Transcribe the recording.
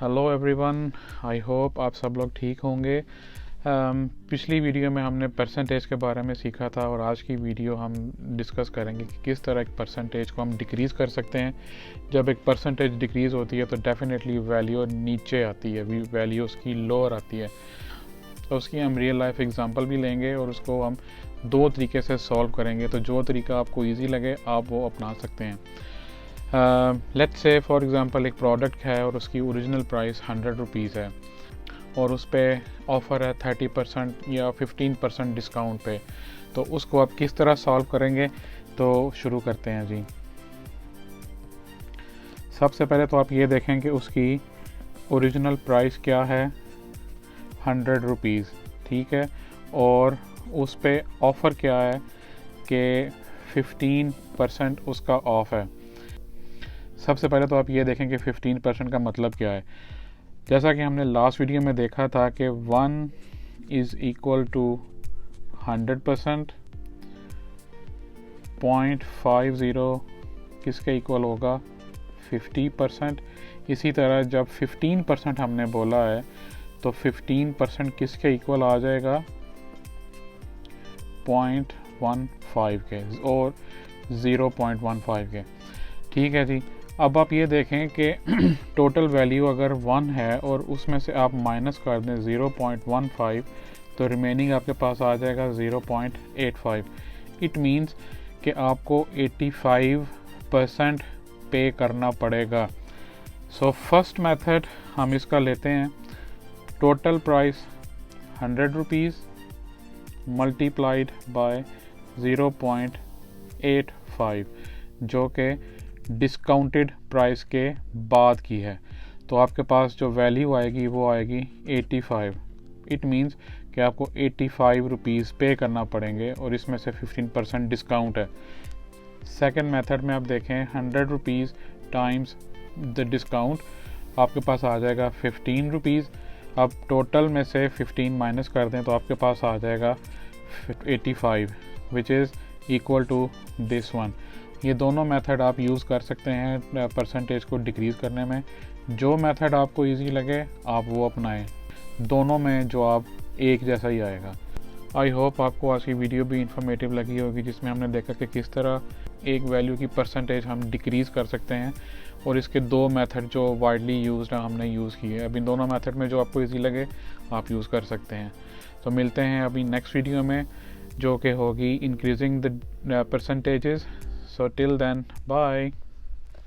Hello everyone, I hope आप सब लोग ठीक होंगे। पिछली वीडियो में हमने परसेंटेज के बारे में सीखा था और आज की वीडियो हम डिस्कस करेंगे कि किस तरह एक परसेंटेज को हम डिक्रीज़ कर सकते हैं। जब एक परसेंटेज डिक्रीज़ होती है तो डेफिनेटली वैल्यू नीचे आती है, वैल्यू उसकी लोअर आती है। तो उसकी हम रियल लाइफ एग्जांपल भी लेंगे और उसको हम दो तरीके से सॉल्व करेंगे। तो जो तरीका आपको ईजी लगे आप वो अपना सकते हैं। लेट्स से फॉर एग्ज़ाम्पल एक प्रोडक्ट है और उसकी ओरिजिनल प्राइस 100 रुपीज़ है और उस पर ऑफ़र है 30% या 15% डिस्काउंट पे। तो उसको आप किस तरह सॉल्व करेंगे, तो शुरू करते हैं जी। सबसे पहले तो आप ये देखें कि उसकी ओरिजिनल प्राइस क्या है, 100 रुपीज़, ठीक है। और उस पर ऑफ़र क्या है कि 15% उसका ऑफ़ है। सबसे पहले तो आप ये देखें कि 15% का मतलब क्या है। जैसा कि हमने लास्ट वीडियो में देखा था कि 1 इज़ इक्वल टू 100%, 0.50 किसके इक्वल होगा, 50%। इसी तरह जब 15% हमने बोला है तो 15% किसके इक्वल आ जाएगा, 0.15 के और 0.15 के, ठीक है जी। अब आप ये देखें कि टोटल वैल्यू अगर 1 है और उसमें से आप माइनस कर दें 0.15, तो रिमेनिंग आपके पास आ जाएगा 0.85। इट मीन्स कि आपको 85% पे करना पड़ेगा। सो फर्स्ट मेथड हम इसका लेते हैं, total price 100 rupees multiplied by 0.85 जो कि डिस्काउंटेड प्राइस के बाद की है। तो आपके पास जो वैल्यू आएगी वो आएगी 85। इट मीन्स कि आपको 85 रुपीज़ पे करना पड़ेंगे और इसमें से 15% डिस्काउंट है। सेकंड मेथड में आप देखें 100 रुपीज़ टाइम्स द डिस्काउंट, आपके पास आ जाएगा 15 रुपीज़। अब टोटल में से 15 माइनस कर दें तो आपके पास आ जाएगा 85 which is equal to this one. ये दोनों मेथड आप यूज़ कर सकते हैं परसेंटेज को डिक्रीज़ करने में। जो मेथड आपको इजी लगे आप वो अपनाएं, दोनों में जो आप एक जैसा ही आएगा। आई होप आपको आज की वीडियो भी इंफॉर्मेटिव लगी होगी, जिसमें हमने देखा कि किस तरह एक वैल्यू की परसेंटेज हम डिक्रीज़ कर सकते हैं और इसके दो मेथड जो वाइडली यूज्ड हैं हमने यूज़ किए। अब इन दोनों मेथड में जो आपको ईजी लगे आप यूज़ कर सकते हैं। तो मिलते हैं अभी नेक्स्ट वीडियो में जो कि होगी increasing the percentages. So till then, bye.